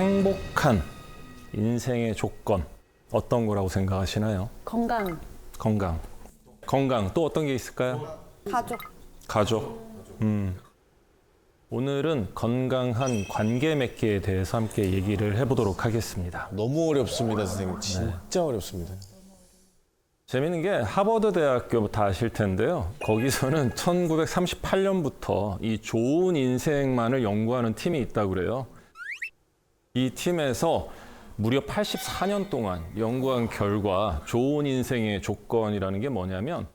행복한 인생의 조건 어떤 거라고 생각하시나요? 건강, 건강 또 어떤 게 있을까요? 가족. 오늘은 건강한 관계 맺기에 대해서 함께 얘기를 해보도록 하겠습니다. 너무 어렵습니다, 선생님. 진짜 어렵습니다. 재밌는 게 하버드 대학교 다 아실 텐데요. 거기서는 1938년부터 이 좋은 인생만을 연구하는 팀이 있다고 그래요. 이 팀에서 무려 84년 동안 연구한 결과 좋은 인생의 조건이라는 게 뭐냐면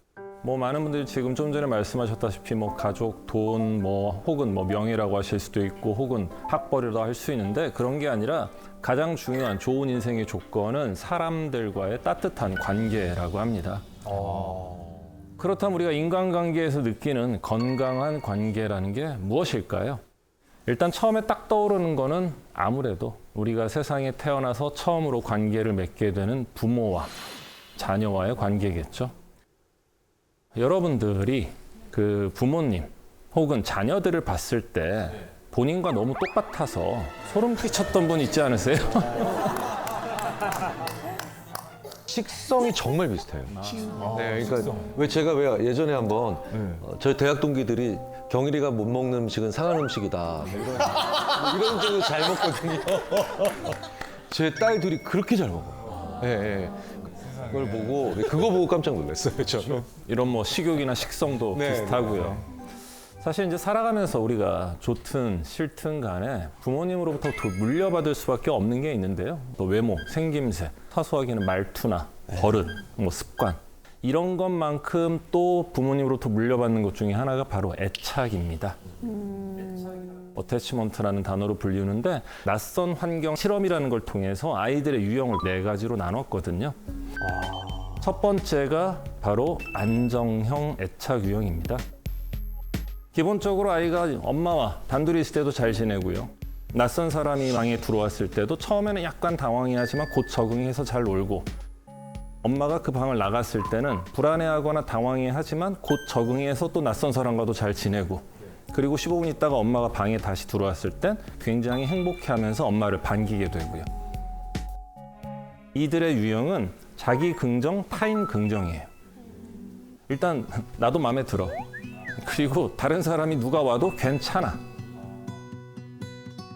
많은 분들이 지금 좀 전에 말씀하셨다시피 가족, 돈, 혹은 명예라고 하실 수도 있고 혹은 학벌이라고 할 수 있는데 그런 게 아니라 가장 중요한 좋은 인생의 조건은 사람들과의 따뜻한 관계라고 합니다. 그렇다면 우리가 인간관계에서 느끼는 건강한 관계라는 게 무엇일까요? 일단 처음에 딱 떠오르는 거는 아무래도 우리가 세상에 태어나서 처음으로 관계를 맺게 되는 부모와 자녀와의 관계겠죠. 여러분들이 그 부모님 혹은 자녀들을 봤을 때 본인과 너무 똑같아서 소름 끼쳤던 분 있지 않으세요? 식성이 정말 비슷해요. 네, 그러니까 왜 예전에 한번 저희 대학 동기들이 경일이가 못 먹는 음식은 상한 음식이다. 이런 식으로 잘 먹거든요. 제 딸 둘이 그렇게 잘 먹어요. 네. 그거 보고 깜짝 놀랐어요, 저는. 이런 식욕이나 식성도 비슷하고요. 사실 이제 살아가면서 우리가 좋든 싫든 간에 부모님으로부터 물려받을 수밖에 없는 게 있는데요. 또 외모, 생김새, 사소하게는 말투나 버릇, 습관. 이런 것만큼 또 부모님으로부터 물려받는 것 중에 하나가 바로 애착입니다. 어태치먼트라는 단어로 불리는데 낯선 환경 실험이라는 걸 통해서 아이들의 유형을 4가지로 나눴거든요. 첫 번째가 바로 안정형 애착 유형입니다. 기본적으로 아이가 엄마와 단둘이 있을 때도 잘 지내고요. 낯선 사람이 방에 들어왔을 때도 처음에는 약간 당황해하지만 곧 적응해서 잘 놀고 엄마가 그 방을 나갔을 때는 불안해하거나 당황해하지만 곧 적응해서 또 낯선 사람과도 잘 지내고 그리고 15분 있다가 엄마가 방에 다시 들어왔을 땐 굉장히 행복해하면서 엄마를 반기게 되고요. 이들의 유형은 자기 긍정, 타인 긍정이에요. 일단 나도 마음에 들어. 그리고 다른 사람이 누가 와도 괜찮아.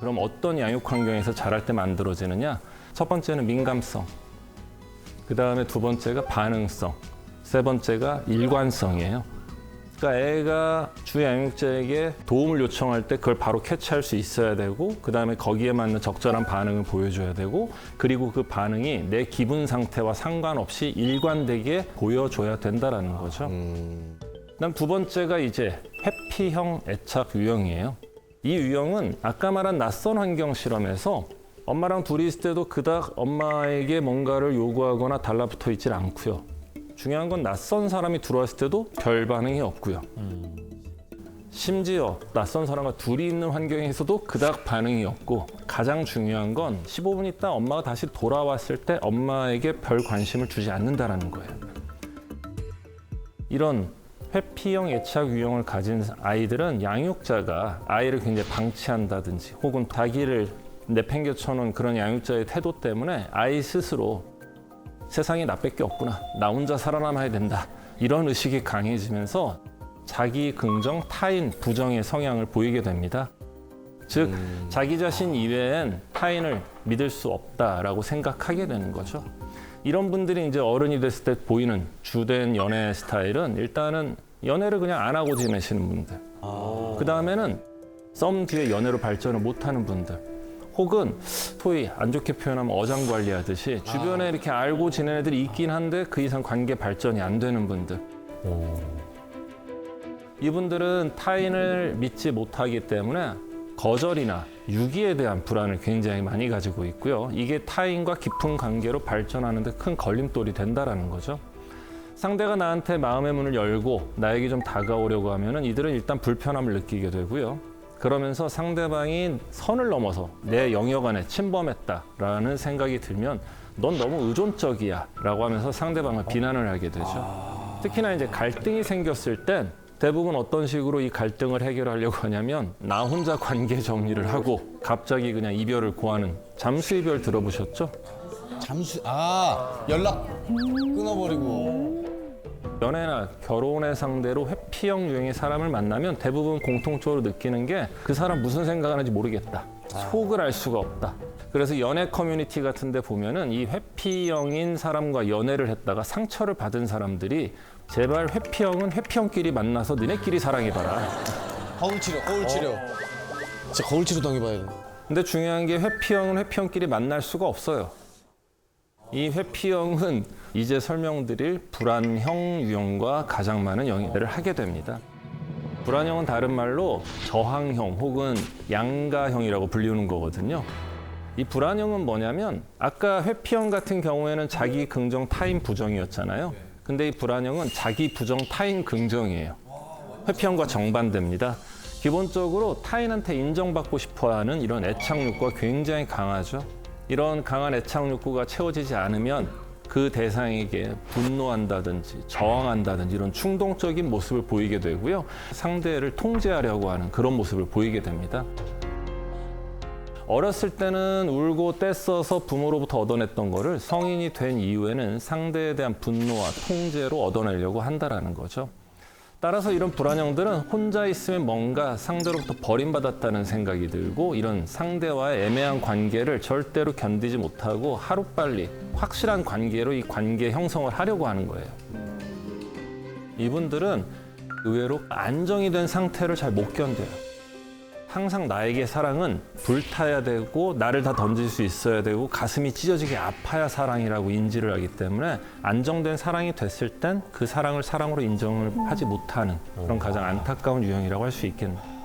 그럼 어떤 양육 환경에서 자랄 때 만들어지느냐? 첫 번째는 민감성. 그 다음에 두 번째가 반응성. 세 번째가 일관성이에요. 그러니까 애가 주 양육자에게 도움을 요청할 때 그걸 바로 캐치할 수 있어야 되고 그 다음에 거기에 맞는 적절한 반응을 보여줘야 되고 그리고 그 반응이 내 기분 상태와 상관없이 일관되게 보여줘야 된다는 거죠. 그다음 두 번째가 이제 회피형 애착 유형이에요. 이 유형은 아까 말한 낯선 환경 실험에서 엄마랑 둘이 있을 때도 그닥 엄마에게 뭔가를 요구하거나 달라붙어 있질 않고요. 중요한 건 낯선 사람이 들어왔을 때도 별 반응이 없고요. 심지어 낯선 사람과 둘이 있는 환경에서도 그닥 반응이 없고 가장 중요한 건 15분 있다 엄마가 다시 돌아왔을 때 엄마에게 별 관심을 주지 않는다는 거예요. 이런 회피형 애착 유형을 가진 아이들은 양육자가 아이를 굉장히 방치한다든지 혹은 자기를 내팽개쳐 놓은 그런 양육자의 태도 때문에 아이 스스로 세상에 나밖에 없구나. 나 혼자 살아남아야 된다. 이런 의식이 강해지면서 자기 긍정, 타인 부정의 성향을 보이게 됩니다. 즉, 자기 자신 이외엔 타인을 믿을 수 없다라고 생각하게 되는 거죠. 이런 분들이 이제 어른이 됐을 때 보이는 주된 연애 스타일은 일단은 연애를 그냥 안 하고 지내시는 분들. 그 다음에는 썸 뒤에 연애로 발전을 못하는 분들. 혹은 소위 안 좋게 표현하면 어장관리하듯이 주변에 이렇게 알고 지내는 애들이 있긴 한데 그 이상 관계 발전이 안 되는 분들. 이분들은 타인을 믿지 못하기 때문에 거절이나 유기에 대한 불안을 굉장히 많이 가지고 있고요. 이게 타인과 깊은 관계로 발전하는 데 큰 걸림돌이 된다는 거죠. 상대가 나한테 마음의 문을 열고 나에게 좀 다가오려고 하면은 이들은 일단 불편함을 느끼게 되고요. 그러면서 상대방이 선을 넘어서 내 영역 안에 침범했다라는 생각이 들면 넌 너무 의존적이야 라고 하면서 상대방을 비난을 하게 되죠. 특히나 이제 갈등이 생겼을 땐 대부분 어떤 식으로 이 갈등을 해결하려고 하냐면 나 혼자 관계 정리를 하고 갑자기 그냥 이별을 고하는 잠수 이별 들어보셨죠? 연락 끊어버리고. 연애나 결혼의 상대로 회피형 유형의 사람을 만나면 대부분 공통적으로 느끼는 게 그 사람 무슨 생각을 하는지 모르겠다. 속을 알 수가 없다. 그래서 연애 커뮤니티 같은 데 보면은 이 회피형인 사람과 연애를 했다가 상처를 받은 사람들이 제발 회피형은 회피형끼리 만나서 너네끼리 사랑해봐라. 거울 치료. 진짜 거울 치료 당해봐야 돼. 근데 중요한 게 회피형은 회피형끼리 만날 수가 없어요. 이 회피형은 이제 설명드릴 불안형 유형과 가장 많은 연애를 하게 됩니다. 불안형은 다른 말로 저항형 혹은 양가형이라고 불리우는 거거든요. 이 불안형은 뭐냐면 아까 회피형 같은 경우에는 자기 긍정 타인 부정이었잖아요. 근데 이 불안형은 자기 부정 타인 긍정이에요. 회피형과 정반대입니다. 기본적으로 타인한테 인정받고 싶어하는 이런 애착욕구가 굉장히 강하죠. 이런 강한 애착욕구가 채워지지 않으면 그 대상에게 분노한다든지 저항한다든지 이런 충동적인 모습을 보이게 되고요. 상대를 통제하려고 하는 그런 모습을 보이게 됩니다. 어렸을 때는 울고 떼써서 부모로부터 얻어냈던 거를 성인이 된 이후에는 상대에 대한 분노와 통제로 얻어내려고 한다는 거죠. 따라서 이런 불안형들은 혼자 있으면 뭔가 상대로부터 버림받았다는 생각이 들고 이런 상대와의 애매한 관계를 절대로 견디지 못하고 하루빨리 확실한 관계로 이 관계 형성을 하려고 하는 거예요. 이분들은 의외로 안정이 된 상태를 잘 못 견뎌요. 항상 나에게 사랑은 불타야 되고 나를 다 던질 수 있어야 되고 가슴이 찢어지게 아파야 사랑이라고 인지를 하기 때문에 안정된 사랑이 됐을 땐 그 사랑을 사랑으로 인정을 하지 못하는 그런 가장 안타까운 유형이라고 할 수 있겠네요.